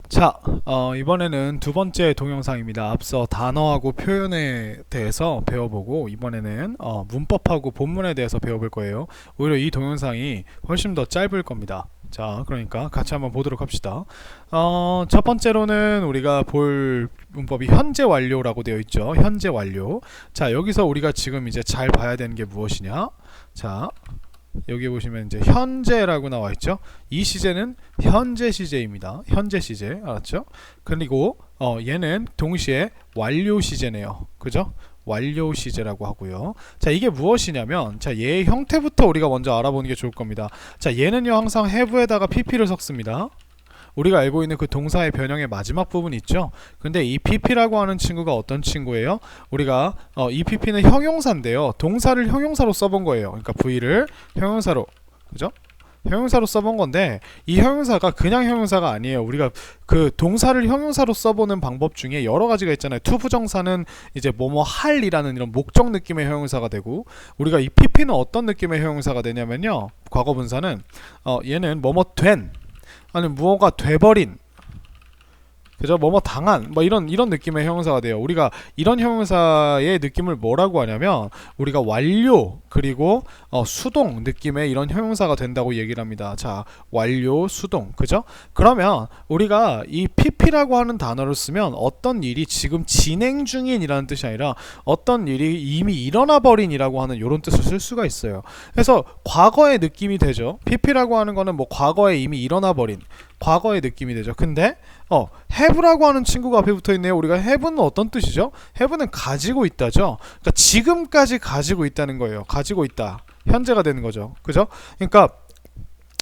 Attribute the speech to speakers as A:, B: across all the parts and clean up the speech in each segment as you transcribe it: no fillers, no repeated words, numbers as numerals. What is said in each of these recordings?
A: 자, 이번에는 두 번째 동영상입니다. 앞서 단어하고 표현에 대해서 배워보고 이번에는 문법하고 본문에 대해서 배워볼 거예요. 오히려 이 동영상이 훨씬 더 짧을 겁니다. 자, 그러니까 같이 한번 보도록 합시다. 첫 번째로는 우리가 볼 문법이 현재 완료라고 되어 있죠. 현재 완료. 자, 여기서 우리가 지금 이제 잘 봐야 되는 게 무엇이냐? 자, 여기 보시면 이제 현재라고 나와 있죠. 이 시제는 현재 시제입니다. 현재 시제, 알았죠? 그리고 얘는 동시에 완료 시제네요. 그죠? 완료 시제라고 하고요. 자, 이게 무엇이냐면, 자, 얘의 형태부터 우리가 먼저 알아보는 게 좋을 겁니다. 자, 얘는요 항상 have에다가 pp를 섞습니다. 우리가 알고 있는 그 동사의 변형의 마지막 부분 있죠. 근데 이 pp라고 하는 친구가 어떤 친구예요? 우리가 이 pp는 형용사인데요, 동사를 형용사로 써본 거예요. 그러니까 v를 형용사로, 그죠? 형용사로 써본 건데, 이 형용사가 그냥 형용사가 아니에요. 우리가 그 동사를 형용사로 써보는 방법 중에 여러 가지가 있잖아요. 투부정사는 이제 뭐뭐 할이라는 이런 목적 느낌의 형용사가 되고, 우리가 이 pp는 어떤 느낌의 형용사가 되냐면요, 과거분사는 얘는 뭐뭐 된, 아니 무엇가 돼버린, 그죠? 뭐뭐 당한, 뭐 이런 느낌의 형용사가 돼요. 우리가 이런 형용사의 느낌을 뭐라고 하냐면, 우리가 완료 그리고 수동 느낌의 이런 형용사가 된다고 얘기를 합니다. 자, 완료, 수동, 그죠? 그러면 우리가 이 pp라고 하는 단어를 쓰면 어떤 일이 지금 진행 중인이라는 뜻이 아니라 어떤 일이 이미 일어나 버린이라고 하는 이런 뜻을 쓸 수가 있어요. 그래서 과거의 느낌이 되죠. pp라고 하는 거는 뭐 과거에 이미 일어나 버린 과거의 느낌이 되죠. 근데 have라고 하는 친구가 앞에 붙어 있네요. 우리가 have는 어떤 뜻이죠? have는 가지고 있다죠. 그러니까 지금까지 가지고 있다는 거예요. 가지고 있다. 현재가 되는 거죠. 그죠? 그러니까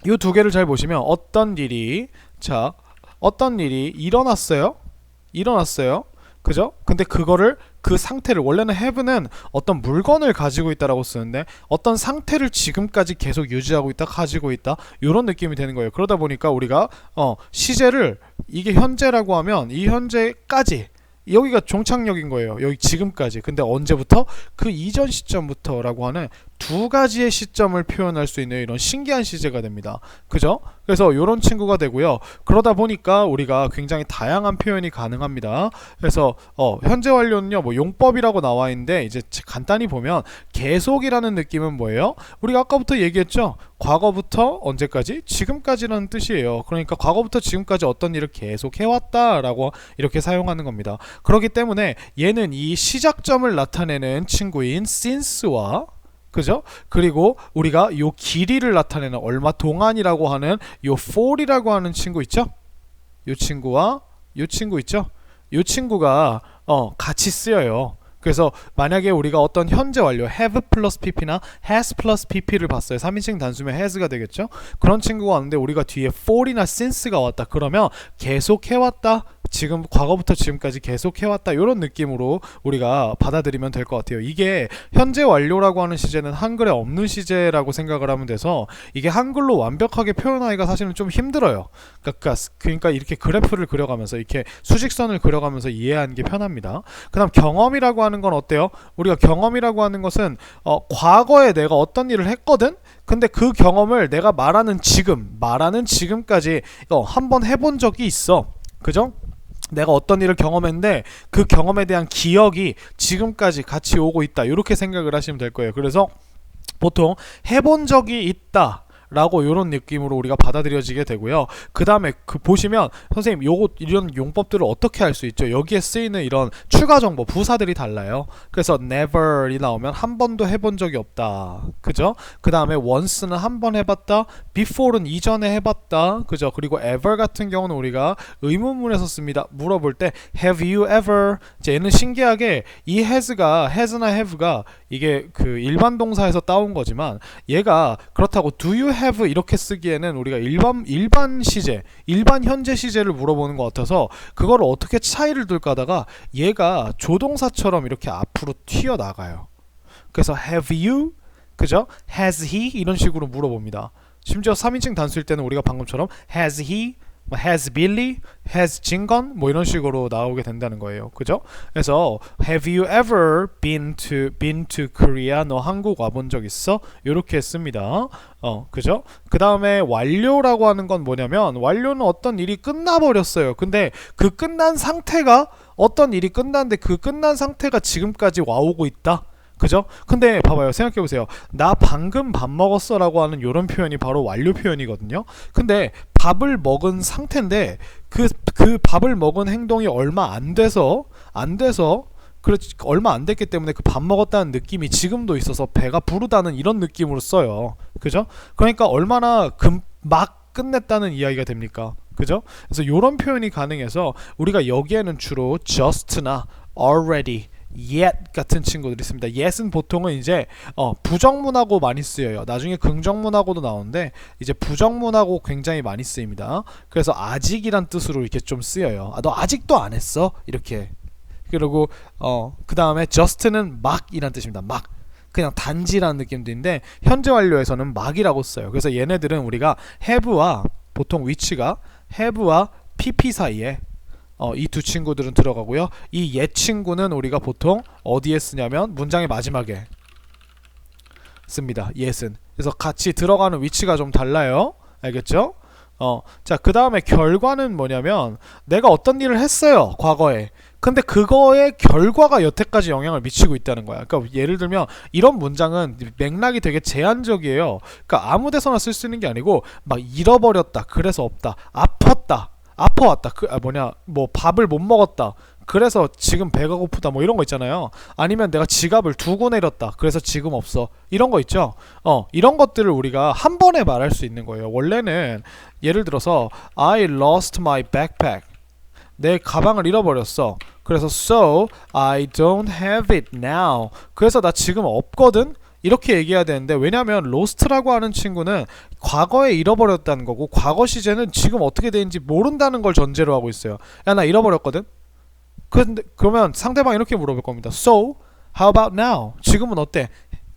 A: 이 두 개를 잘 보시면 어떤 일이, 자, 어떤 일이 일어났어요. 그죠? 근데 그거를, 그 상태를, 원래는 have는 어떤 물건을 가지고 있다라고 쓰는데 어떤 상태를 지금까지 계속 유지하고 있다, 가지고 있다, 이런 느낌이 되는 거예요. 그러다 보니까 우리가 시제를, 이게 현재라고 하면 이 현재까지, 여기가 종착역인 거예요. 여기 지금까지. 근데 언제부터? 그 이전 시점부터 라고 하는 두 가지의 시점을 표현할 수 있는 이런 신기한 시제가 됩니다. 그죠? 그래서 이런 친구가 되고요. 그러다 보니까 우리가 굉장히 다양한 표현이 가능합니다. 그래서 현재 완료는요, 뭐 용법이라고 나와 있는데, 이제 간단히 보면 계속이라는 느낌은 뭐예요? 우리가 아까부터 얘기했죠. 과거부터 언제까지? 지금까지라는 뜻이에요. 그러니까 과거부터 지금까지 어떤 일을 계속 해왔다라고 이렇게 사용하는 겁니다. 그렇기 때문에 얘는 이 시작점을 나타내는 친구인 since와, 그죠? 그리고 우리가 요 길이를 나타내는 얼마 동안이라고 하는 요 for이라고 하는 친구 있죠? 요 친구와 요 친구 있죠? 요 친구가 같이 쓰여요. 그래서 만약에 우리가 어떤 현재 완료 have 플러스 pp나 has 플러스 pp를 봤어요. 3인칭 단수면 has가 되겠죠? 그런 친구가 왔는데 우리가 뒤에 for이나 since가 왔다. 그러면 계속 해왔다, 지금 과거부터 지금까지 계속 해왔다, 이런 느낌으로 우리가 받아들이면 될 것 같아요. 이게 현재 완료라고 하는 시제는 한글에 없는 시제라고 생각을 하면 돼서 이게 한글로 완벽하게 표현하기가 사실은 좀 힘들어요. 그러니까 이렇게 그래프를 그려가면서, 이렇게 수직선을 그려가면서 이해하는 게 편합니다. 그 다음 경험이라고 하는 건 어때요? 우리가 경험이라고 하는 것은 과거에 내가 어떤 일을 했거든? 근데 그 경험을 내가 말하는 지금까지 한번 해본 적이 있어. 그죠? 내가 어떤 일을 경험했는데 그 경험에 대한 기억이 지금까지 같이 오고 있다, 이렇게 생각을 하시면 될 거예요. 그래서 보통 해본 적이 있다 라고 이런 느낌으로 우리가 받아들여지게 되고요. 그 다음에 보시면 선생님 이런 용법들을 어떻게 할 수 있죠? 여기에 쓰이는 이런 추가 정보, 부사들이 달라요. 그래서 never이 나오면 한 번도 해본 적이 없다, 그죠? 그 다음에 once는 한 번 해봤다, before는 이전에 해봤다, 그죠? 그리고 ever 같은 경우는 우리가 의문문에서 씁니다. 물어볼 때 have you ever, 얘는 신기하게 이 has나 have가 이게 그 일반 동사에서 따온 거지만, 얘가 그렇다고 do you have 이렇게 쓰기에는 우리가 일반 시제, 일반 현재 시제를 물어보는 것 같아서 그거를 어떻게 차이를 둘까 하다가 얘가 조동사처럼 이렇게 앞으로 튀어나가요. 그래서 have you, 그죠? has he, 이런 식으로 물어봅니다. 심지어 3인칭 단수일 때는 우리가 방금처럼 has he, has Billy, has 진건 뭐 이런 식으로 나오게 된다는 거예요. 그죠? 그래서 have you ever been to Korea? 너 한국 와본 적 있어? 이렇게 했습니다. 그죠? 그 다음에 완료라고 하는 건 뭐냐면 완료는 어떤 일이 끝나버렸어요. 근데 그 끝난 상태가 어떤 일이 끝났는데 그 끝난 상태가 지금까지 와오고 있다. 그죠? 근데 봐봐요. 생각해보세요. 나 방금 밥 먹었어 라고 하는 요런 표현이 바로 완료 표현이거든요. 근데 밥을 먹은 상태인데 그 밥을 먹은 행동이 얼마 안 돼서 그렇지 얼마 안 됐기 때문에 그 밥 먹었다는 느낌이 지금도 있어서 배가 부르다는 이런 느낌으로 써요. 그죠? 그러니까 얼마나 막 끝냈다는 이야기가 됩니까? 그죠? 그래서 요런 표현이 가능해서 우리가 여기에는 주로 just나 already yet 같은 친구들이 있습니다. yet은 보통은 이제 부정문하고 많이 쓰여요. 나중에 긍정문하고도 나오는데 이제 부정문하고 굉장히 많이 쓰입니다. 그래서 아직이란 뜻으로 이렇게 좀 쓰여요. 너 아직도 안 했어? 이렇게. 그리고 그 다음에 just는 막이란 뜻입니다. 막. 그냥 단지라는 느낌도 있는데 현재 완료에서는 막이라고 써요. 그래서 얘네들은 우리가 have와 보통 위치가 have와 pp 사이에 이 두 친구들은 들어가고요. 이 옛 친구는 우리가 보통 어디에 쓰냐면 문장의 마지막에 씁니다. yes은. 그래서 같이 들어가는 위치가 좀 달라요. 알겠죠? 자, 그 다음에 결과는 뭐냐면 내가 어떤 일을 했어요. 과거에. 근데 그거의 결과가 여태까지 영향을 미치고 있다는 거야. 그러니까 예를 들면 이런 문장은 맥락이 되게 제한적이에요. 그러니까 아무 데서나 쓸 수 있는 게 아니고 막 잃어버렸다. 그래서 없다. 아팠다. 아파왔다. 뭐 밥을 못 먹었다. 그래서 지금 배가 고프다. 뭐 이런 거 있잖아요. 아니면 내가 지갑을 두고 내렸다. 그래서 지금 없어. 이런 거 있죠. 이런 것들을 우리가 한 번에 말할 수 있는 거예요. 원래는 예를 들어서 I lost my backpack. 내 가방을 잃어버렸어. 그래서 so I don't have it now. 그래서 나 지금 없거든. 이렇게 얘기해야 되는데 왜냐하면 lost라고 하는 친구는 과거에 잃어버렸다는 거고 과거 시제는 지금 어떻게 되는지 모른다는 걸 전제로 하고 있어요. 야, 나 잃어버렸거든. 그러면 상대방이 이렇게 물어볼 겁니다. So how about now? 지금은 어때?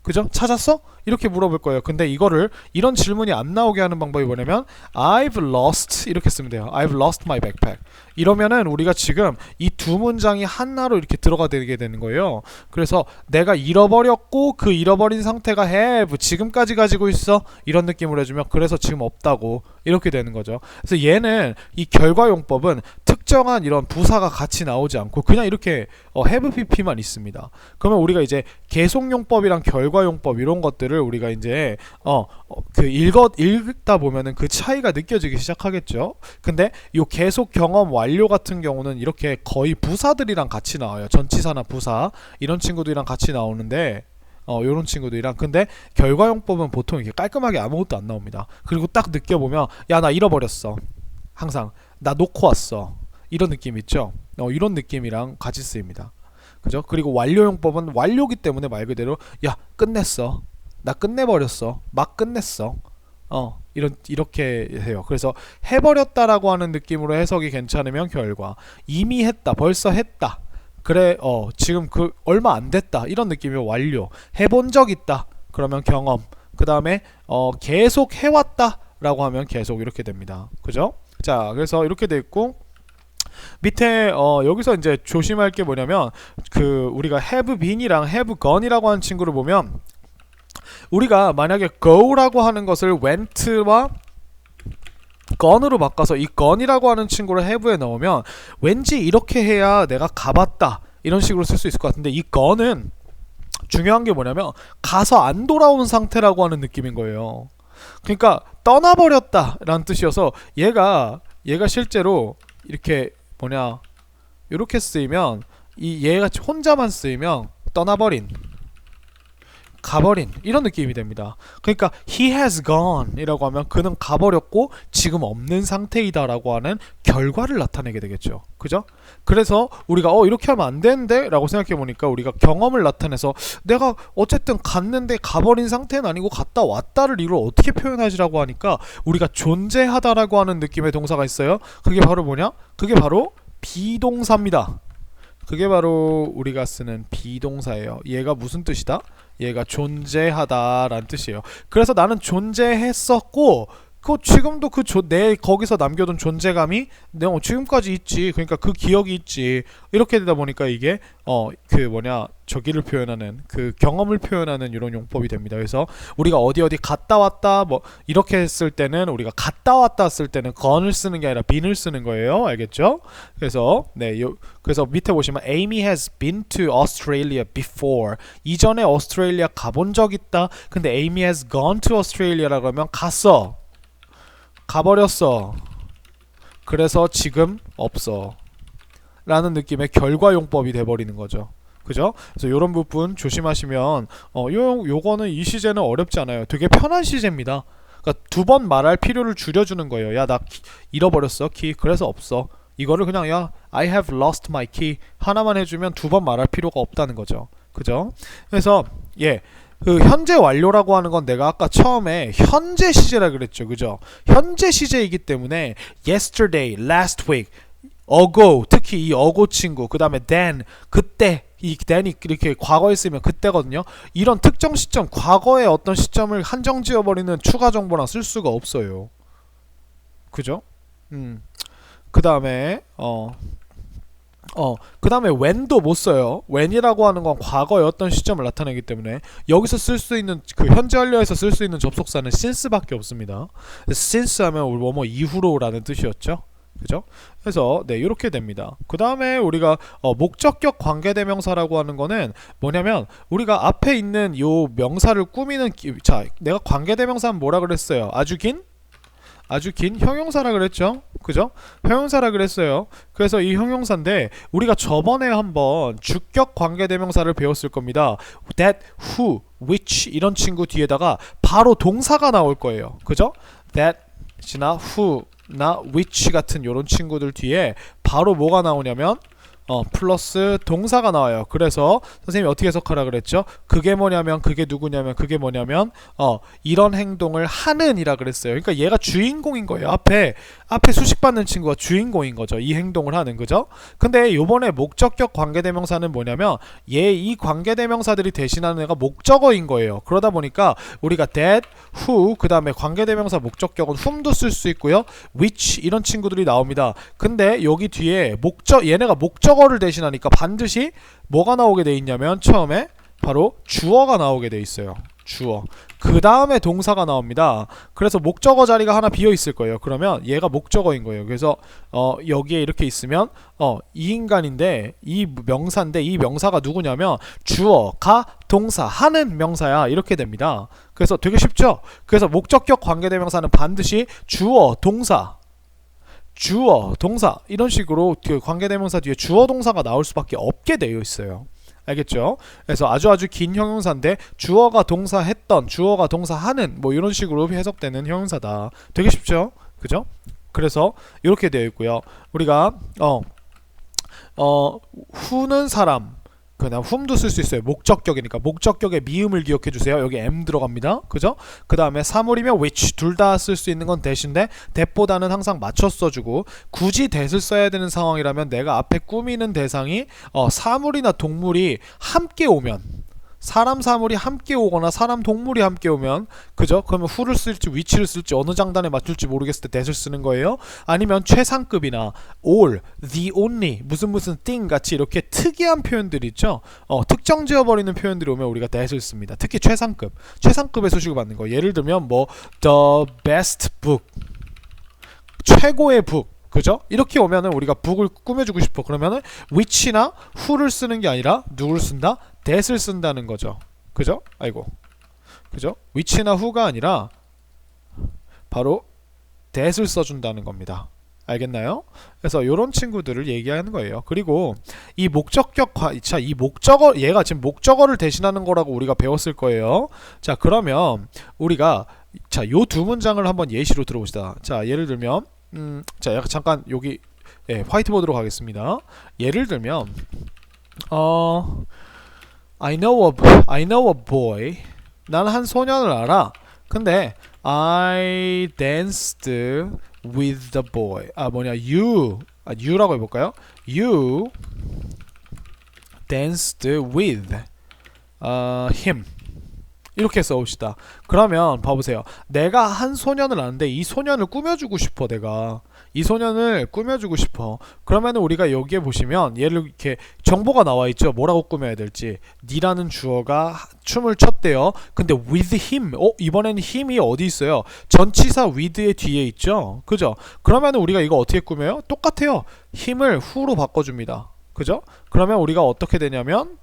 A: 그죠? 찾았어? 이렇게 물어볼 거예요. 근데 이런 질문이 안 나오게 하는 방법이 뭐냐면 I've lost 이렇게 쓰면 돼요. I've lost my backpack. 이러면은 우리가 지금 이 두 문장이 하나로 이렇게 들어가게 되는 거예요. 그래서 내가 잃어버렸고 그 잃어버린 상태가 have 지금까지 가지고 있어 이런 느낌으로 해주면 그래서 지금 없다고 이렇게 되는 거죠. 그래서 얘는 이 결과용법은 특정한 이런 부사가 같이 나오지 않고 그냥 이렇게 have pp만 있습니다. 그러면 우리가 이제 계속용법이랑 결과용법 이런 것들을 우리가 이제 읽다 보면은 그 차이가 느껴지기 시작하겠죠. 근데 요 계속 경험 완료 같은 경우는 이렇게 거의 부사들이랑 같이 나와요. 전치사나 부사 이런 친구들이랑 같이 나오는데 요런 친구들이랑. 근데 결과용법은 보통 이렇게 깔끔하게 아무것도 안 나옵니다. 그리고 딱 느껴보면 야, 나 잃어버렸어. 항상 나 놓고 왔어. 이런 느낌 있죠. 이런 느낌이랑 같이 쓰입니다. 그죠? 그리고 완료용법은 완료기 때문에 말 그대로 야, 끝냈어. 나 끝내버렸어. 막 끝냈어. 이렇게 해요. 그래서 해버렸다라고 하는 느낌으로 해석이 괜찮으면 결과, 이미 했다, 벌써 했다, 그래 지금 그 얼마 안 됐다 이런 느낌이면 완료, 해본 적 있다 그러면 경험, 그 다음에 계속 해왔다 라고 하면 계속 이렇게 됩니다. 그죠? 자, 그래서 이렇게 돼 있고 밑에 여기서 이제 조심할 게 뭐냐면 우리가 have been이랑 have gone이라고 하는 친구를 보면 우리가 만약에 go라고 하는 것을 went와 gone으로 바꿔서 이 gone이라고 하는 친구를 have에 넣으면 왠지 이렇게 해야 내가 가봤다 이런 식으로 쓸 수 있을 것 같은데 이 gone은 중요한 게 뭐냐면 가서 안 돌아온 상태라고 하는 느낌인 거예요. 그러니까 떠나버렸다 라는 뜻이어서 얘가 실제로 이렇게 이렇게 쓰이면 얘가 혼자만 쓰이면 떠나버린, 가버린 이런 느낌이 됩니다. 그러니까 he has gone 이라고 하면 그는 가버렸고 지금 없는 상태이다 라고 하는 결과를 나타내게 되겠죠. 그죠? 그래서 우리가 이렇게 하면 안 되는데 라고 생각해 보니까 우리가 경험을 나타내서 내가 어쨌든 갔는데 가버린 상태는 아니고 갔다 왔다를 이걸 어떻게 표현하지라고 하니까 우리가 존재하다 라고 하는 느낌의 동사가 있어요. 그게 바로 뭐냐? 그게 바로 비동사입니다. 그게 바로 우리가 쓰는 비동사예요. 얘가 무슨 뜻이다? 얘가 존재하다 라는 뜻이에요. 그래서 나는 존재했었고 그 지금도 내 거기서 남겨둔 존재감이 내가 지금까지 있지. 그러니까 그 기억이 있지. 이렇게 되다 보니까 이게 저기를 표현하는 그 경험을 표현하는 이런 용법이 됩니다. 그래서 우리가 어디 갔다 왔다 뭐 이렇게 했을 때는 우리가 갔다 왔다 쓸 때는 gone을 쓰는 게 아니라 been을 쓰는 거예요. 알겠죠? 그래서 그래서 밑에 보시면 Amy has been to Australia before. 이전에 오스트레일리아 가본 적 있다. 근데 Amy has gone to Australia라 그러면 갔어. 가버렸어. 그래서 지금 없어. 라는 느낌의 결과용법이 돼버리는 거죠. 그죠? 그래서 요런 부분 조심하시면 요거는 이 시제는 어렵지 않아요. 되게 편한 시제입니다. 그러니까 두 번 말할 필요를 줄여주는 거예요. 야, 나 잃어버렸어 키. 그래서 없어. 이거를 그냥 야 I have lost my key 하나만 해주면 두 번 말할 필요가 없다는 거죠. 그죠? 그래서 그 현재 완료라고 하는 건 내가 아까 처음에 현재 시제라 그랬죠. 그죠? 현재 시제이기 때문에 yesterday, last week, ago, 특히 이 ago 친구, 그 다음에 then, 그때, 이 then이 이렇게 과거에 쓰면 그때거든요. 이런 특정 시점, 과거의 어떤 시점을 한정 지어버리는 추가 정보랑 쓸 수가 없어요. 그죠? 그 다음에 그 다음에 when도 못 써요. when이라고 하는 건 과거의 어떤 시점을 나타내기 때문에 여기서 쓸 수 있는 그 현재 완료에서 쓸 수 있는 접속사는 since밖에 없습니다. since 하면 뭐뭐 이후로라는 뜻이었죠. 그죠? 그래서 이렇게 됩니다. 그 다음에 우리가 목적격 관계대명사라고 하는 거는 뭐냐면 우리가 앞에 있는 요 명사를 꾸미는 자, 내가 관계대명사는 뭐라 그랬어요? 아주 긴 형용사라 그랬죠? 그죠? 형용사라 그랬어요. 그래서 이 형용사인데 우리가 저번에 한번 주격 관계대명사를 배웠을 겁니다. that, who, which 이런 친구 뒤에다가 바로 동사가 나올 거예요. 그죠? that나 who 나 which 같은 요런 친구들 뒤에 바로 뭐가 나오냐면 플러스 동사가 나와요. 그래서 선생님이 어떻게 해석하라 그랬죠? 그게 뭐냐면 그게 누구냐면 그게 뭐냐면 이런 행동을 하는 이라 그랬어요. 그러니까 얘가 주인공인 거예요. 앞에 수식받는 친구가 주인공인 거죠. 이 행동을 하는. 그죠? 근데 요번에 목적격 관계대명사는 뭐냐면 이 관계대명사들이 대신하는 애가 목적어인 거예요. 그러다 보니까 우리가 that, who 그 다음에 관계대명사 목적격은 whom도 쓸 수 있고요. which 이런 친구들이 나옵니다. 근데 여기 뒤에 얘네가 목적어를 대신하니까 반드시 뭐가 나오게 돼 있냐면 처음에 바로 주어가 나오게 돼 있어요. 주어. 그 다음에 동사가 나옵니다. 그래서 목적어 자리가 하나 비어 있을 거예요. 그러면 얘가 목적어인 거예요. 그래서 여기에 이렇게 있으면 이 인간인데 이 명사인데 이 명사가 누구냐면 주어가 동사 하는 명사야. 이렇게 됩니다. 그래서 되게 쉽죠? 그래서 목적격 관계대명사는 반드시 주어, 동사 이런 식으로 그 관계대명사 뒤에 주어 동사가 나올 수밖에 없게 되어 있어요. 알겠죠? 그래서 아주 긴 형용사인데 주어가 동사 했던, 주어가 동사 하는 뭐 이런 식으로 해석되는 형용사다. 되게 쉽죠? 그죠? 그래서 이렇게 되어 있고요. 우리가 who는 사람, 그냥 whom도 쓸 수 있어요. 목적격이니까 목적격의 미음을 기억해 주세요. 여기 m 들어갑니다. 그죠? 그 다음에 사물이면 which 둘 다 쓸 수 있는 건 that인데 that보다는 항상 맞춰 써주고 굳이 that을 써야 되는 상황이라면 내가 앞에 꾸미는 대상이 사물이나 동물이 함께 오면 사람 사물이 함께 오거나 사람 동물이 함께 오면 그죠? 그러면 who를 쓸지 which를 쓸지 어느 장단에 맞출지 모르겠을 때 that을 쓰는 거예요. 아니면 최상급이나 all, the only, 무슨 thing 같이 이렇게 특이한 표현들이 있죠. 특정 지어버리는 표현들이 오면 우리가 that을 씁니다. 특히 최상급의 수식을 받는 거. 예를 들면 뭐 the best book, 최고의 book, 그죠? 이렇게 오면은 우리가 book을 꾸며주고 싶어. 그러면은 which나 who를 쓰는 게 아니라 누구를 쓴다? that을 쓴다는 거죠. 그죠? 아이고. 그죠? which나 who가 아니라 바로 that을 써준다는 겁니다. 알겠나요? 그래서 이런 친구들을 얘기하는 거예요. 그리고 이 목적격 이 목적어 얘가 지금 목적어를 대신하는 거라고 우리가 배웠을 거예요. 자, 그러면 우리가 요 두 문장을 한번 예시로 들어보시다. 자, 예를 들면 자, 잠깐 여기 화이트보드로 가겠습니다. 예를 들면 I know a boy. 나는 한 소년을 알아. 근데 I danced with the boy. you라고 해볼까요? You danced with him. 이렇게 써봅시다. 그러면 봐보세요. 내가 한 소년을 아는데 이 소년을 꾸며주고 싶어. 내가 이 소년을 꾸며주고 싶어. 그러면 우리가 여기에 보시면 얘를 이렇게 정보가 나와있죠. 뭐라고 꾸며야 될지. 니라는 주어가 춤을 췄대요. 근데 with him, 이번에는 힘이 어디 있어요? 전치사 with의 뒤에 있죠. 그죠? 그러면 우리가 이거 어떻게 꾸며요? 똑같아요. 힘을 who로 바꿔줍니다. 그죠? 그러면 우리가 어떻게 되냐면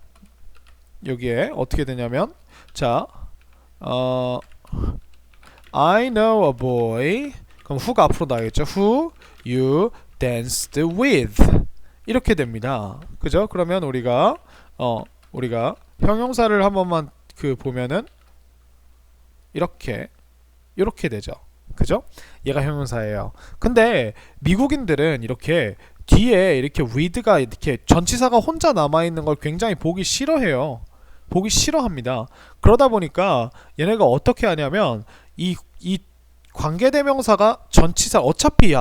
A: 여기에 어떻게 되냐면 자 I know a boy. 그럼 who가 앞으로 나가겠죠. Who you danced with. 이렇게 됩니다. 그죠? 그러면 우리가 형용사를 한 번만 보면은 이렇게 되죠. 그죠? 얘가 형용사예요. 근데 미국인들은 이렇게 뒤에 이렇게 with가 이렇게 전치사가 혼자 남아있는 걸 굉장히 보기 싫어해요. 보기 싫어합니다. 그러다 보니까 얘네가 어떻게 하냐면 이 관계대명사가 전치사 어차피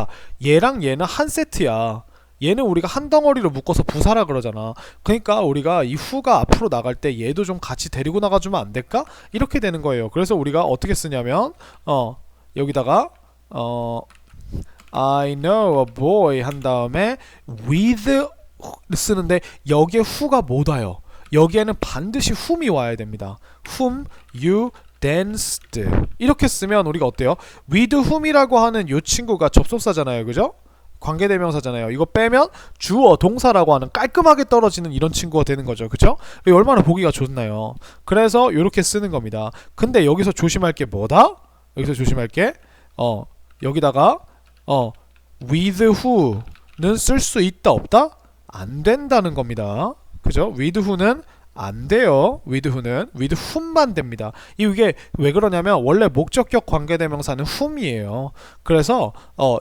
A: 얘랑 얘는 한 세트야. 얘는 우리가 한 덩어리로 묶어서 부사라 그러잖아. 그러니까 우리가 이 who가 앞으로 나갈 때 얘도 좀 같이 데리고 나가주면 안 될까? 이렇게 되는 거예요. 그래서 우리가 어떻게 쓰냐면 여기다가 I know a boy 한 다음에 with 쓰는데 여기에 who가 못 와요. 여기에는 반드시 whom이 와야 됩니다. whom you danced. 이렇게 쓰면 우리가 어때요? with whom이라고 하는 이 친구가 접속사잖아요. 그죠? 관계대명사잖아요. 이거 빼면 주어, 동사라고 하는 깔끔하게 떨어지는 이런 친구가 되는 거죠. 그죠? 얼마나 보기가 좋나요? 그래서 이렇게 쓰는 겁니다. 근데 여기서 조심할 게 뭐다? 여기서 조심할 게 여기다가 with who는 쓸 수 있다 없다? 안 된다는 겁니다. 그죠? with who는 안 돼요. with who는 with whom만 됩니다. 이게 왜 그러냐면 원래 목적격 관계대명사는 whom이에요. 그래서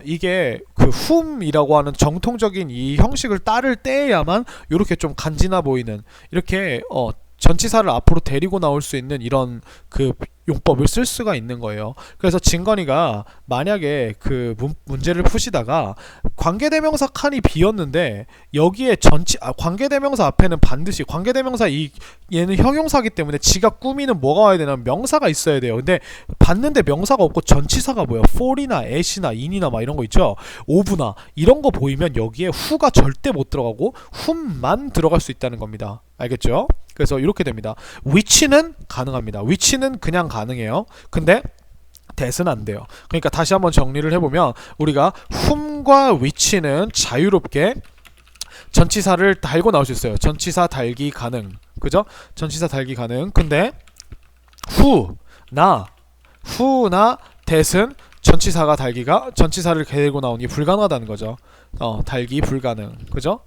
A: 이게 whom이라고 하는 정통적인 이 형식을 따를 때야만 이렇게 좀 간지나 보이는 이렇게 전치사를 앞으로 데리고 나올 수 있는 이런 용법을 쓸 수가 있는 거예요. 그래서 진건이가 만약에 문제를 푸시다가 관계대명사 칸이 비었는데 여기에 관계대명사 앞에는 반드시 관계대명사 얘는 형용사기 때문에 지가 꾸미는 뭐가 와야 되냐면 명사가 있어야 돼요. 근데 봤는데 명사가 없고 전치사가 뭐야? for이나 at이나 in이나 막 이런 거 있죠. of나 이런 거 보이면 여기에 who가 절대 못 들어가고 whom만 들어갈 수 있다는 겁니다. 알겠죠? 그래서 이렇게 됩니다. which는 가능합니다. which는 그냥 가능해요. 근데 that은 안 돼요. 그러니까 다시 한번 정리를 해보면 우리가 whom과 which는 자유롭게 전치사를 달고 나올 수 있어요. 전치사 달기 가능. 그죠? 전치사 달기 가능. 근데 who나 that은 전치사를 데리고 나오는 게 불가능하다는 거죠. 달기 불가능. 그죠?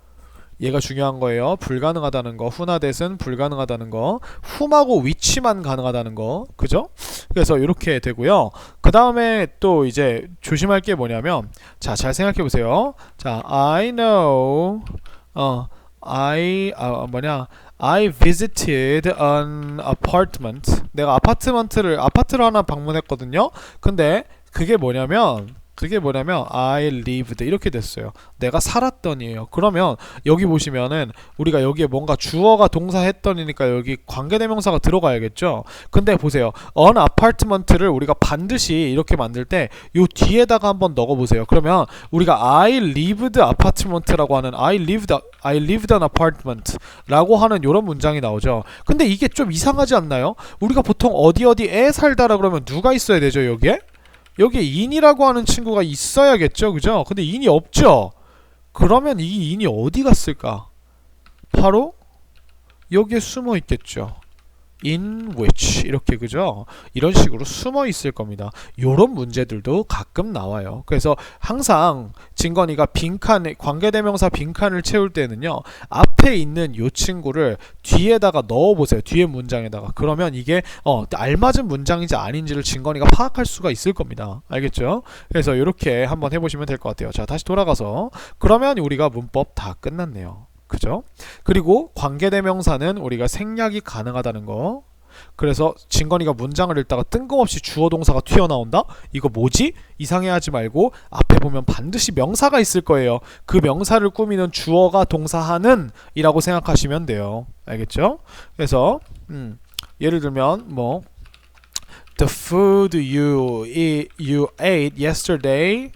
A: 얘가 중요한 거예요. 불가능하다는 거. who나 that은 불가능하다는 거. whom하고 which만 가능하다는 거. 그죠? 그래서 이렇게 되고요. 그 다음에 또 이제 조심할 게 뭐냐면 잘 생각해 보세요. 자, I know I visited an apartment. 내가 아파트를 하나 방문했거든요. 근데 그게 뭐냐면 I lived 이렇게 됐어요. 내가 살았더니에요. 그러면 여기 보시면은 우리가 여기에 뭔가 주어가 동사 했더니니까 여기 관계대명사가 들어가야겠죠. 근데 보세요. an apartment를 우리가 반드시 이렇게 만들 때 요 뒤에다가 한번 넣어보세요. 그러면 우리가 I lived apartment라고 하는 I lived an apartment 라고 하는 요런 문장이 나오죠. 근데 이게 좀 이상하지 않나요? 우리가 보통 어디에 살다라 그러면 누가 있어야 되죠? 여기에 in이라고 하는 친구가 있어야겠죠. 그죠? 근데 in이 없죠. 그러면 이 in이 어디 갔을까? 바로 여기에 숨어 있겠죠. in which 이렇게 그죠? 이런 식으로 숨어 있을 겁니다. 요런 문제들도 가끔 나와요. 그래서 항상 진건이가 관계대명사 빈칸을 채울 때는요. 앞에 있는 요 친구를 뒤에다가 넣어보세요. 뒤에 문장에다가. 그러면 이게 알맞은 문장인지 아닌지를 진건이가 파악할 수가 있을 겁니다. 알겠죠? 그래서 이렇게 한번 해보시면 될 것 같아요. 자, 다시 돌아가서 그러면 우리가 문법 다 끝났네요. 그죠? 그리고 관계대명사는 우리가 생략이 가능하다는 거. 그래서 진건이가 문장을 읽다가 뜬금없이 주어 동사가 튀어나온다? 이거 뭐지? 이상해하지 말고 앞에 보면 반드시 명사가 있을 거예요. 그 명사를 꾸미는 주어가 동사하는 이라고 생각하시면 돼요. 알겠죠? 그래서 예를 들면 The food you ate yesterday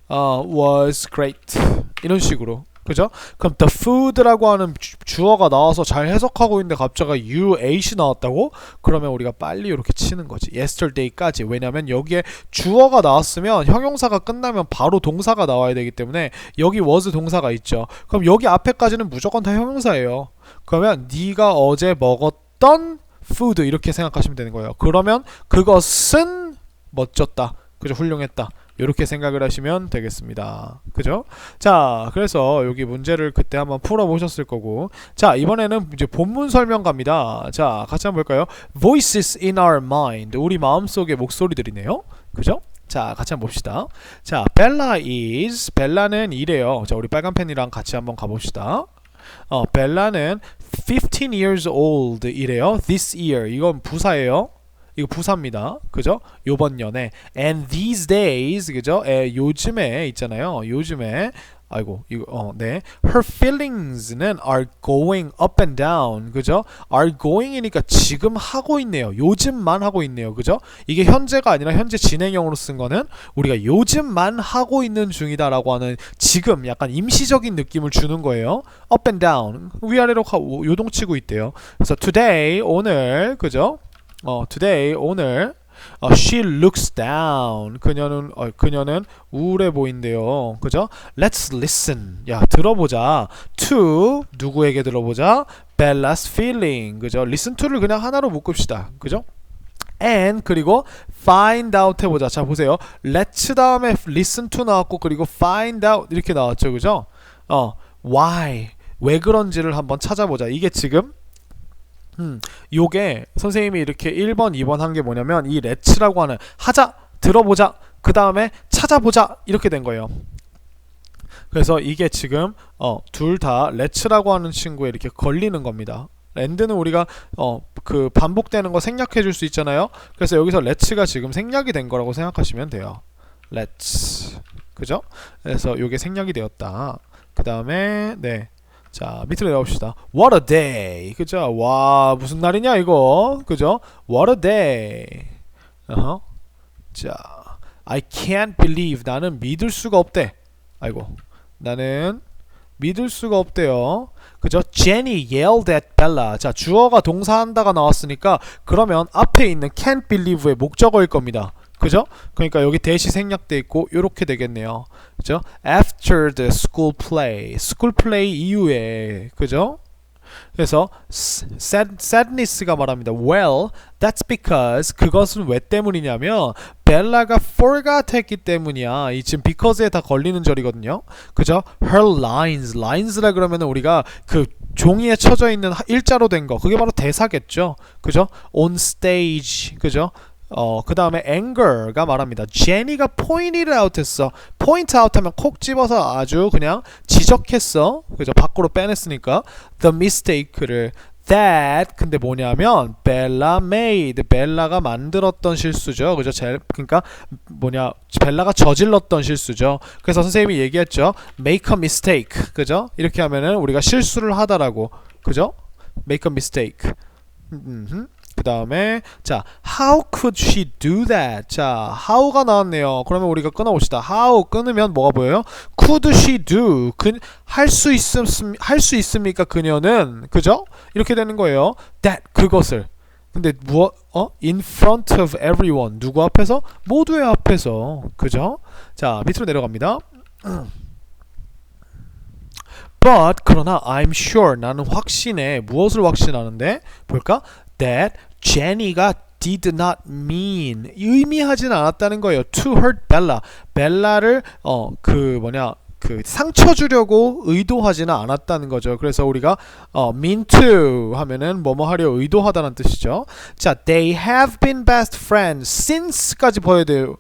A: was great. 이런 식으로. 그죠? 그럼 the food라고 하는 주어가 나와서 잘 해석하고 있는데 갑자기 you ate이 나왔다고? 그러면 우리가 빨리 이렇게 치는 거지. yesterday까지. 왜냐면 여기에 주어가 나왔으면 형용사가 끝나면 바로 동사가 나와야 되기 때문에 여기 was 동사가 있죠. 그럼 여기 앞에까지는 무조건 다 형용사예요. 그러면 네가 어제 먹었던 food 이렇게 생각하시면 되는 거예요. 그러면 그것은 멋졌다. 그죠? 훌륭했다. 이렇게 생각을 하시면 되겠습니다. 그죠? 자, 그래서 여기 문제를 그때 한번 풀어보셨을 거고, 자, 이번에는 이제 본문 설명 갑니다. 자, 같이 한번 볼까요? Voices in our mind. 우리 마음속의 목소리들이네요. 그죠? 자, 같이 한번 봅시다. 자, 벨라는 이래요. 자, 우리 빨간 펜이랑 같이 한번 가봅시다. 벨라는 15 years old 이래요. This year. 이건 부사예요. 이거 부사입니다. 그죠? 요번 년에 and these days 그죠? 요즘에 있잖아요. 요즘에 아이고 이거 네. Her feelings는 are going up and down. 그죠? are going이니까 지금 하고 있네요. 요즘만 하고 있네요. 그죠? 이게 현재가 아니라 현재 진행형으로 쓴 거는 우리가 요즘만 하고 있는 중이다라고 하는 지금 약간 임시적인 느낌을 주는 거예요. up and down. 위아래로 요동치고 있대요. 그래서 today 오늘 그죠? today 오늘 she looks down. 그녀는 우울해 보인대요. 그죠? Let's listen. 야, 들어보자. To 누구에게 들어보자? Bella's feeling. 그죠? Listen to를 그냥 하나로 묶읍시다. 그죠? and 그리고 find out 해보자. 자, 보세요. let's 다음에 listen to 나왔고 그리고 find out 이렇게 나왔죠. 그죠? why 왜 그런지를 한번 찾아보자. 이게 지금 요게 선생님이 이렇게 1번, 2번 한 게 뭐냐면 이 let's라고 하는 하자, 들어보자, 그 다음에 찾아보자 이렇게 된 거예요. 그래서 이게 지금 둘 다 let's라고 하는 친구에 이렇게 걸리는 겁니다. and는 우리가 그 반복되는 거 생략해 줄 수 있잖아요. 그래서 여기서 let's가 지금 생략이 된 거라고 생각하시면 돼요. let's. 그죠? 그래서 요게 생략이 되었다. 그 다음에 네. 자, 밑으로 내려봅시다. What a day. 그죠? 와, 무슨 날이냐 이거. 그죠? What a day. 자, I can't believe. 나는 믿을 수가 없대. 아이고, 나는 믿을 수가 없대요. 그죠? Jenny yelled at Bella. 자, 주어가 동사한다가 나왔으니까 그러면 앞에 있는 can't believe의 목적어일 겁니다. 그죠? 그러니까 여기 대시 생략돼 있고 요렇게 되겠네요. 그죠? After the school play 이후에. 그죠? 그래서 sadness가 말합니다. Well, that's because 그것은 왜 때문이냐면 벨라가 forgot 했기 때문이야. 이 지금 because에 다 걸리는 절이거든요. 그죠? Her lines라 그러면 우리가 그 종이에 쳐져 있는 일자로 된 거 그게 바로 대사겠죠. 그죠? on stage. 그죠? 그 다음에 anger가 말합니다. 제니가 pointed out 했어. point out 하면 콕 집어서 아주 그냥 지적했어. 그죠? 밖으로 빼냈으니까 the mistake를 that 근데 뭐냐면 벨라가 만들었던 실수죠. 그죠? 그러니까 벨라가 저질렀던 실수죠. 그래서 선생님이 얘기했죠. make a mistake. 그죠? 이렇게 하면은 우리가 실수를 하다라고. 그죠? make a mistake. 그 다음에 자, how could she do that? 자, how가 나왔네요. 그러면 우리가 끊어봅시다. how 끊으면 뭐가 보여요? could she do? 할 수 있습니까? 그녀는 그죠? 이렇게 되는 거예요. that 그것을. 근데 in front of everyone 누구 앞에서? 모두의 앞에서. 그죠? 자, 밑으로 내려갑니다. But 그러나 I'm sure 나는 확신해. 무엇을 확신하는데? 볼까? That Jenny가 did not mean 의미하진 않았다는 거예요. To hurt Bella. 벨라를 그 상처 주려고 의도하지는 않았다는 거죠. 그래서 우리가 mean to 하면은 뭐뭐 하려 의도하다는 뜻이죠. 자, they have been best friends since까지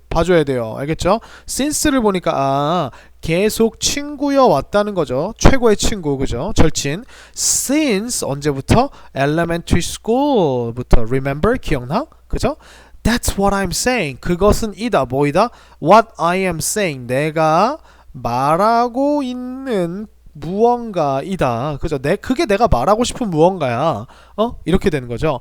A: 봐줘야 돼요. 알겠죠? since를 보니까 계속 친구여 왔다는 거죠. 최고의 친구, 그죠? 절친. since 언제부터? elementary school부터. remember? 기억나? 그죠? That's what I'm saying. 그것은 이다. 뭐이다? What I am saying. 내가 말하고 있는 무언가이다. 그죠? 그게 내가 말하고 싶은 무언가야. 이렇게 되는 거죠.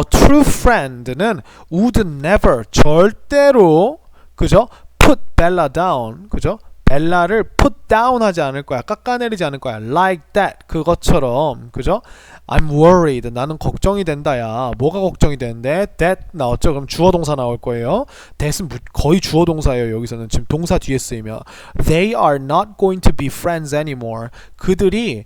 A: True friend는 would never, 절대로, 그죠? Put Bella down, 그죠? 벨라를 put down 하지 않을 거야. 깎아내리지 않을 거야. Like that, 그것처럼, 그죠? I'm worried, 나는 걱정이 된다야. 뭐가 걱정이 되는데? That 나왔죠? 그럼 주어 동사 나올 거예요. that은 거의 주어 동사예요. 여기서는 지금 동사 뒤에 쓰이면 They are not going to be friends anymore. 그들이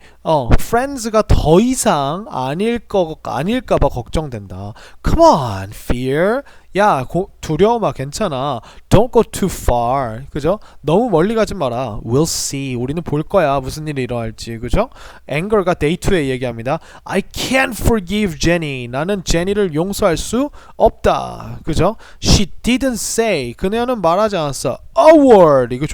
A: friends가 더 이상 아닐까봐 걱정된다. Come on, fear. 야, 두려움아, 괜찮아. Don't go too far. 그죠? 너무 멀리 가지 마라. We'll see. 우리는 볼 거야. 무슨 일이 일어날지. 그죠? Anger가 day 2에 얘기합니다. I can't forgive Jenny. 나는 제니를 용서할 수 없다. 그죠? She didn't say. 그녀는 말하지 않았어. A word. 이거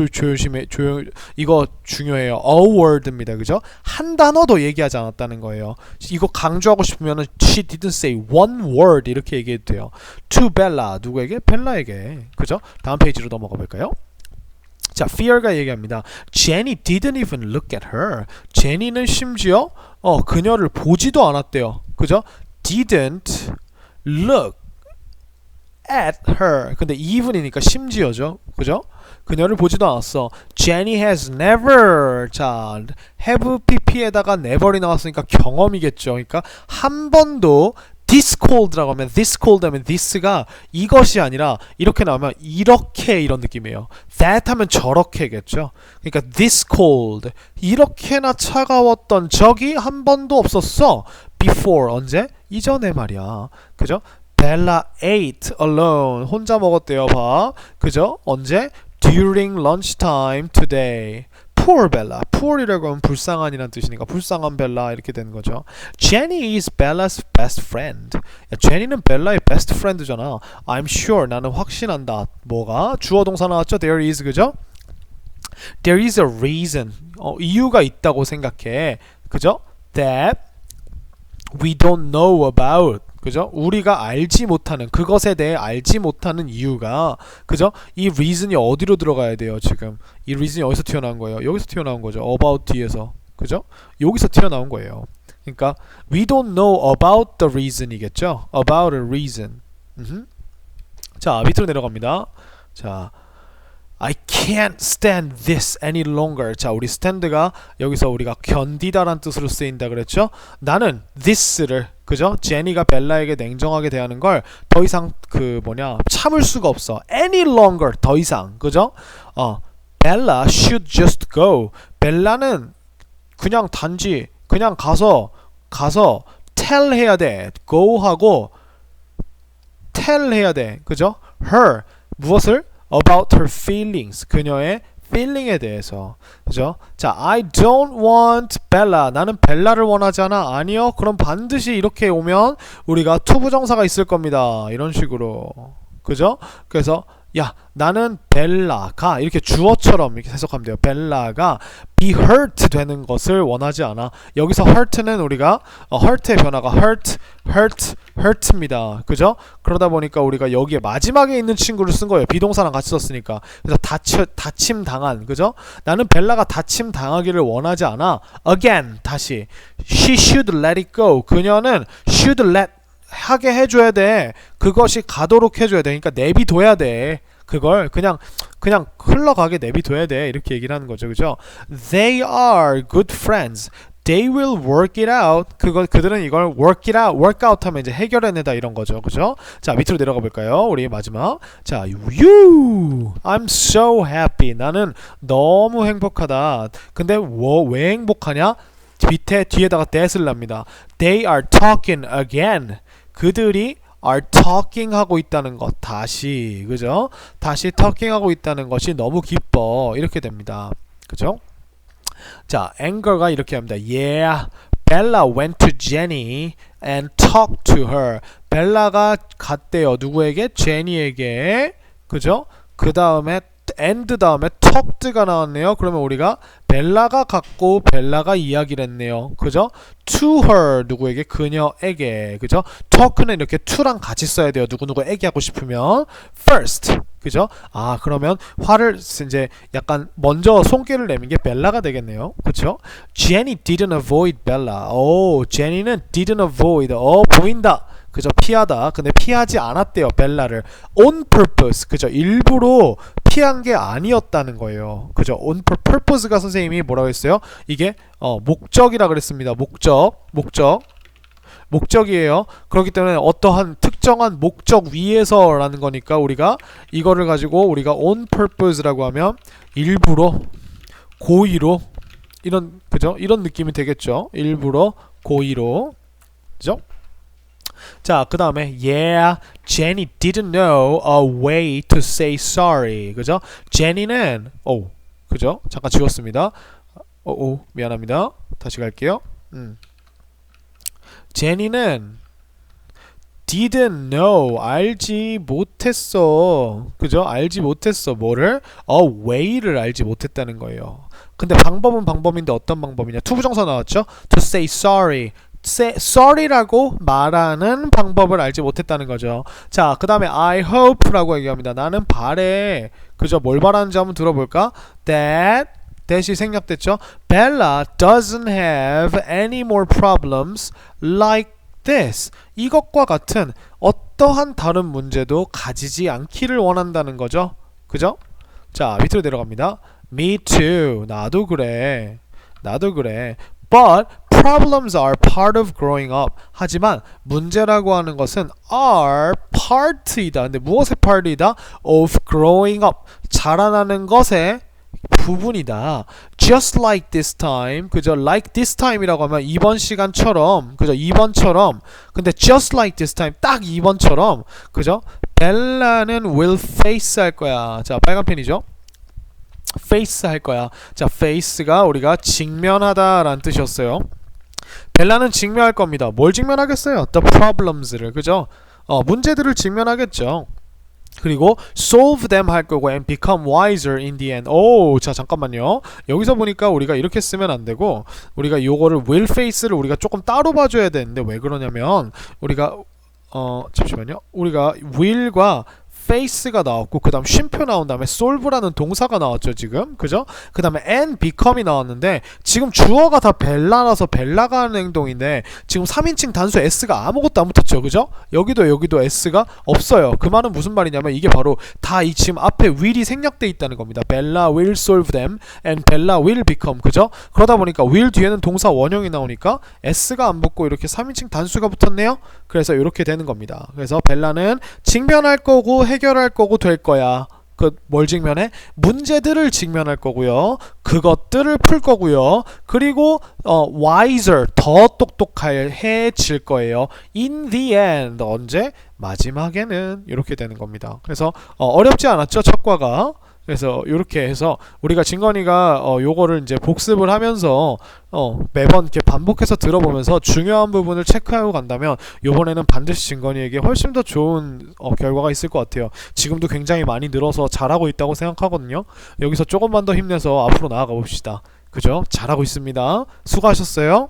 A: 이거 중요해요. A word입니다. 그죠? 한 단어도 얘기하지 않았다는 거예요. 이거 강조하고 싶으면은 she didn't say one word 이렇게 얘기해도 돼요. To Bella. 누구에게? 벨라에게. 그죠? 다음 페이지로 넘어가 볼까요? 자, Fear가 얘기합니다. Jenny didn't even look at her. 제니는 심지어 그녀를 보지도 않았대요. 그죠? Didn't look at her. 근데 even이니까 심지어죠. 그죠? 그녀를 보지도 않았어. Jenny has never. 자, have pp에다가 never이 나왔으니까 경험이겠죠. 그러니까 한 번도 this cold라고 하면 this cold 하면 this가 이것이 아니라 이렇게 나오면 이렇게 이런 느낌이에요. that 하면 저렇게겠죠. 그러니까 this cold 이렇게나 차가웠던 적이 한 번도 없었어. before 언제? 이전에 말이야. 그죠? Bella ate alone 혼자 먹었대요. 봐. 그죠? 언제? During lunchtime today. Poor Bella. Poor이라고 하면 불쌍한이란 뜻이니까 불쌍한 벨라 이렇게 되는 거죠. Jenny is Bella's best friend. 야, 제니는 벨라의 best friend잖아. I'm sure. 나는 확신한다. 뭐가? 주어 동사 나왔죠? There is. 그죠? There is a reason. 이유가 있다고 생각해. 그죠? That we don't know about. 그죠? 우리가 알지 못하는 그것에 대해 알지 못하는 이유가 그죠? 이 reason이 어디로 들어가야 돼요? 지금 이 reason이 어디서 튀어나온 거예요? 여기서 튀어나온 거죠. about 뒤에서 그죠? 여기서 튀어나온 거예요. 그러니까 we don't know about the reason이겠죠? about a reason. 자, 밑으로 내려갑니다. 자, I can't stand this any longer. 자, 우리 stand가 여기서 우리가 견디다란 뜻으로 쓰인다 그랬죠? 나는 this를 그죠? 제니가 벨라에게 냉정하게 대하는 걸 더 이상 참을 수가 없어. any longer 더 이상 그죠? Bella should just go. 벨라는 그냥 단지 그냥 가서 tell 해야 돼. go 하고 tell 해야 돼. 그죠? her 무엇을? about her feelings. 그녀의 feeling에 대해서. 그죠? 자, I don't want Bella. 나는 벨라를 원하지 않아. 아니요. 그럼 반드시 이렇게 오면 우리가 투부정사가 있을 겁니다. 이런 식으로. 그죠? 그래서 야, 나는 벨라가 이렇게 주어처럼 이렇게 해석하면 돼요. 벨라가 be hurt 되는 것을 원하지 않아. 여기서 hurt는 우리가 hurt의 변화가 hurt입니다. 그죠? 그러다 보니까 우리가 여기에 마지막에 있는 친구를 쓴 거예요. 비동사랑 같이 썼으니까. 그래서 다침 당한. 그죠? 나는 벨라가 다침 당하기를 원하지 않아. Again, 다시. She should let it go. 그녀는 should let 하게 해줘야 돼. 그것이 가도록 해줘야 돼. 그러니까 내비둬야 돼. 그걸 그냥 흘러가게 내비둬야 돼. 이렇게 얘기를 하는 거죠. 그죠? They are good friends. They will work it out. 그들은 이걸 work out 하면 이제 해결해내다 이런 거죠. 그죠? 자, 밑으로 내려가 볼까요? 우리 마지막. 자, I'm so happy. 나는 너무 행복하다. 근데 왜 행복하냐? 뒤에다가 that을 납니다. They are talking again. 그들이 are talking 하고 있다는 것 다시 그죠? 다시 talking 하고 있다는 것이 너무 기뻐 이렇게 됩니다. 그죠? 자, Anger가 이렇게 합니다. Yeah, Bella went to Jenny and talked to her. 벨라가 갔대요. 누구에게? 제니에게. 그죠? 그 다음에 and 다음에 talked가 나왔네요. 그러면 우리가 벨라가 갖고 벨라가 이야기를 했네요. 그죠? to her 누구에게? 그녀에게. 그죠? talk는 이렇게 to랑 같이 써야 돼요. 누구누구에게 하고 싶으면 first. 그죠? 아, 그러면 화를 이제 약간 먼저 손길을 내민 게 벨라가 되겠네요. 그쵸? Jenny didn't avoid Bella. 오, 제니는 didn't avoid. 보인다. 그죠? 피하다. 근데 피하지 않았대요. 벨라를. On purpose. 그죠? 일부러 피한 게 아니었다는 거예요. 그죠? On purpose가 선생님이 뭐라고 했어요? 이게 목적이라 그랬습니다. 목적이에요. 그렇기 때문에 어떠한 특정한 목적 위에서라는 거니까 우리가 이거를 가지고 우리가 on purpose라고 하면 일부러 고의로 이런 그죠? 이런 느낌이 되겠죠. 일부러 고의로. 그죠? 자, 그 다음에 yeah, Jenny didn't know a way to say sorry. 그죠? 제니는 그죠? 잠깐 지웠습니다. 미안합니다. 다시 갈게요. 제니는 didn't know 알지 못했어. 그죠? 알지 못했어. 뭐를? a way를 알지 못했다는 거예요. 근데 방법은 방법인데 어떤 방법이냐? 투부정사 나왔죠? to say sorry. sorry라고 말하는 방법을 알지 못했다는 거죠. 자, 그 다음에 I hope라고 얘기합니다. 나는 바래. 그죠? 뭘 바라는지 한번 들어볼까? that이 생략됐죠? Bella doesn't have any more problems like this. 이것과 같은 어떠한 다른 문제도 가지지 않기를 원한다는 거죠. 그죠? 자, 밑으로 내려갑니다. Me too. 나도 그래. But problems are part of growing up. 하지만 문제라고 하는 것은 are part이다. 근데 무엇의 part이다? of growing up. 자라나는 것의 부분이다. Just like this time. 그죠? like this time이라고 하면 이번 시간처럼. 그죠? 이번처럼. 근데 just like this time. 딱 이번처럼. 그죠? 벨라는 will face 할 거야. 자, 빨간 펜이죠? face 할 거야. 자, face가 우리가 직면하다 라는 뜻이었어요. 벨라는 직면할 겁니다. 뭘 직면하겠어요? The problems를. 그죠? 문제들을 직면하겠죠. 그리고 solve them 할 거고 and become wiser in the end. 자, 잠깐만요. 여기서 보니까 우리가 이렇게 쓰면 안 되고 우리가 요거를 will face를 우리가 조금 따로 봐줘야 되는데 왜 그러냐면 우리가 잠시만요. 우리가 will과 face가 나왔고 그 다음 쉼표 나온 다음에 solve라는 동사가 나왔죠 지금. 그죠? 그 다음에 and become이 나왔는데 지금 주어가 다 벨라라서 벨라가 하는 행동인데 지금 3인칭 단수 s가 아무것도 안 붙었죠. 그죠? 여기도 s가 없어요. 그 말은 무슨 말이냐면 이게 바로 다 이 지금 앞에 will이 생략돼 있다는 겁니다. Bella will solve them and Bella will become. 그죠? 그러다 보니까 will 뒤에는 동사 원형이 나오니까 s가 안 붙고 이렇게 3인칭 단수가 붙었네요. 그래서 이렇게 되는 겁니다. 그래서 벨라는 직면할 거고 해결할 거고 될 거야. 뭘 직면해? 문제들을 직면할 거고요. 그것들을 풀 거고요. 그리고 wiser 더 똑똑해질 거예요. In the end 언제? 마지막에는 이렇게 되는 겁니다. 그래서 어렵지 않았죠? 첫 과가. 그래서 이렇게 해서 우리가 진건이가 요거를 이제 복습을 하면서 매번 이렇게 반복해서 들어보면서 중요한 부분을 체크하고 간다면 요번에는 반드시 진건이에게 훨씬 더 좋은 결과가 있을 것 같아요. 지금도 굉장히 많이 늘어서 잘하고 있다고 생각하거든요. 여기서 조금만 더 힘내서 앞으로 나아가 봅시다. 그죠? 잘하고 있습니다. 수고하셨어요.